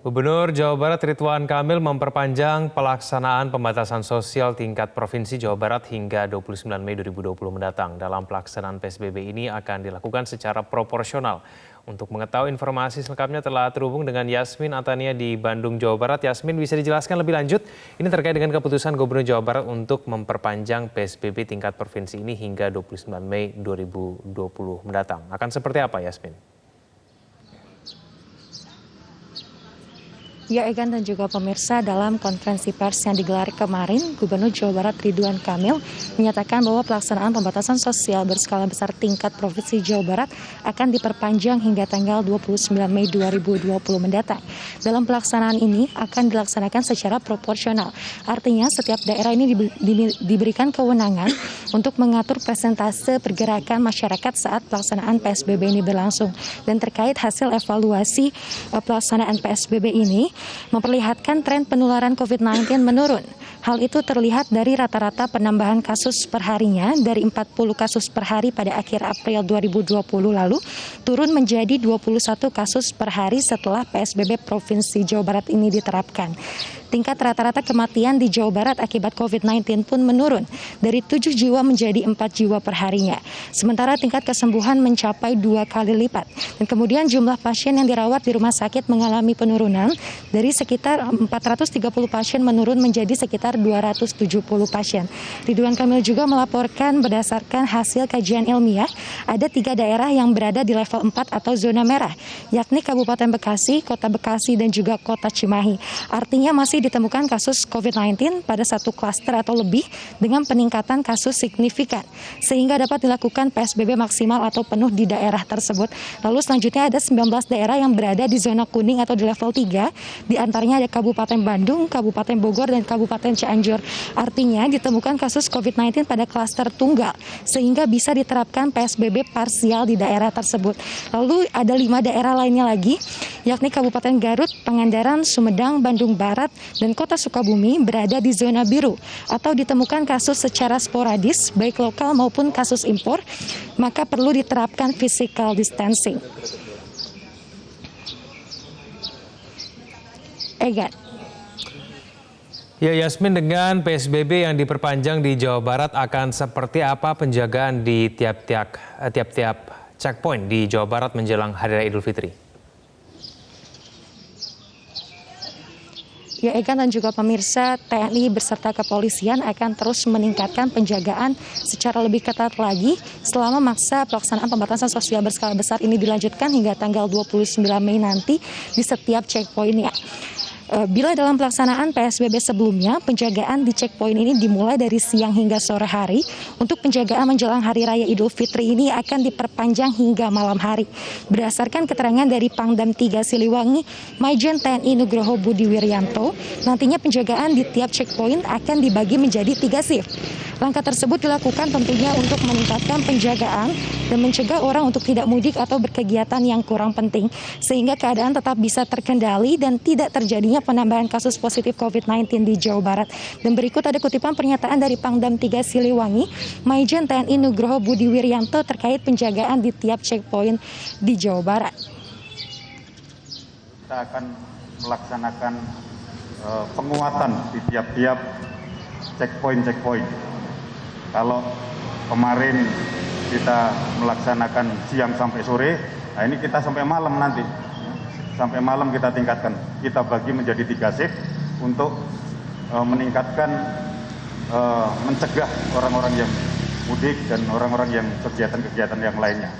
Gubernur Jawa Barat Ridwan Kamil memperpanjang pelaksanaan pembatasan sosial tingkat Provinsi Jawa Barat hingga 29 Mei 2020 mendatang. Dalam pelaksanaan PSBB ini akan dilakukan secara proporsional. Untuk mengetahui informasi selengkapnya telah terhubung dengan Yasmin Atania di Bandung, Jawa Barat. Yasmin, bisa dijelaskan lebih lanjut ini terkait dengan keputusan Gubernur Jawa Barat untuk memperpanjang PSBB tingkat provinsi ini hingga 29 Mei 2020 mendatang. Akan seperti apa, Yasmin? Ya, Egan dan juga pemirsa, dalam konferensi pers yang digelar kemarin, Gubernur Jawa Barat Ridwan Kamil menyatakan bahwa pelaksanaan pembatasan sosial berskala besar tingkat Provinsi Jawa Barat akan diperpanjang hingga tanggal 29 Mei 2020 mendatang. Dalam pelaksanaan ini akan dilaksanakan secara proporsional. Artinya setiap daerah ini diberikan kewenangan untuk mengatur persentase pergerakan masyarakat saat pelaksanaan PSBB ini berlangsung. Dan terkait hasil evaluasi pelaksanaan PSBB ini, memperlihatkan tren penularan COVID-19 menurun. Hal itu terlihat dari rata-rata penambahan kasus perharinya dari 40 kasus per hari pada akhir April 2020 lalu turun menjadi 21 kasus per hari setelah PSBB Provinsi Jawa Barat ini diterapkan. Tingkat rata-rata kematian di Jawa Barat akibat COVID-19 pun menurun dari 7 jiwa menjadi 4 jiwa per harinya. Sementara tingkat kesembuhan mencapai 2 kali lipat. Dan kemudian jumlah pasien yang dirawat di rumah sakit mengalami penurunan dari sekitar 430 pasien menurun menjadi sekitar 270 pasien. Ridwan Kamil juga melaporkan berdasarkan hasil kajian ilmiah, ada 3 daerah yang berada di level 4 atau zona merah, yakni Kabupaten Bekasi, Kota Bekasi, dan juga Kota Cimahi. Artinya masih ditemukan kasus COVID-19 pada satu klaster atau lebih dengan peningkatan kasus signifikan, sehingga dapat dilakukan PSBB maksimal atau penuh di daerah tersebut. Lalu selanjutnya ada 19 daerah yang berada di zona kuning atau di level 3, di antaranya ada Kabupaten Bandung, Kabupaten Bogor, dan Kabupaten Cianjur. Artinya ditemukan kasus COVID-19 pada klaster tunggal, sehingga bisa diterapkan PSBB parsial di daerah tersebut. Lalu ada 5 daerah lainnya lagi, yakni Kabupaten Garut, Pangandaran, Sumedang, Bandung Barat, dan Kota Sukabumi berada di zona biru atau ditemukan kasus secara sporadis, baik lokal maupun kasus impor, maka perlu diterapkan physical distancing. Egan. Ya, Yasmin, dengan PSBB yang diperpanjang di Jawa Barat akan seperti apa penjagaan di tiap-tiap checkpoint di Jawa Barat menjelang Hari Raya Idul Fitri? Ya, Egan dan juga pemirsa, TNI beserta kepolisian akan terus meningkatkan penjagaan secara lebih ketat lagi selama masa pelaksanaan pembatasan sosial berskala besar ini dilanjutkan hingga tanggal 29 Mei nanti di setiap checkpointnya. Bila dalam pelaksanaan PSBB sebelumnya, penjagaan di checkpoint ini dimulai dari siang hingga sore hari, untuk penjagaan menjelang Hari Raya Idul Fitri ini akan diperpanjang hingga malam hari. Berdasarkan keterangan dari Pangdam 3 Siliwangi, Maijen TNI Nugroho Budi Wiryanto, nantinya penjagaan di tiap checkpoint akan dibagi menjadi 3 shift. Langkah tersebut dilakukan tentunya untuk meningkatkan penjagaan dan mencegah orang untuk tidak mudik atau berkegiatan yang kurang penting, sehingga keadaan tetap bisa terkendali dan tidak terjadinya penambahan kasus positif COVID-19 di Jawa Barat. Dan berikut ada kutipan pernyataan dari Pangdam 3 Siliwangi, Maijen TNI Nugroho Budi Wiryanto terkait penjagaan di tiap checkpoint di Jawa Barat. Kita akan melaksanakan penguatan di tiap-tiap checkpoint. Kalau kemarin kita melaksanakan siang sampai sore, nah ini kita sampai malam nanti. Sampai malam kita tingkatkan. Kita bagi menjadi 3 shift untuk meningkatkan, mencegah orang-orang yang mudik dan orang-orang yang kegiatan-kegiatan yang lainnya.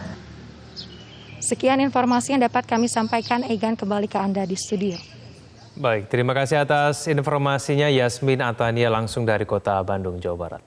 Sekian informasi yang dapat kami sampaikan. Egan, kembali ke Anda di studio. Baik, terima kasih atas informasinya Yasmin Atania langsung dari Kota Bandung, Jawa Barat.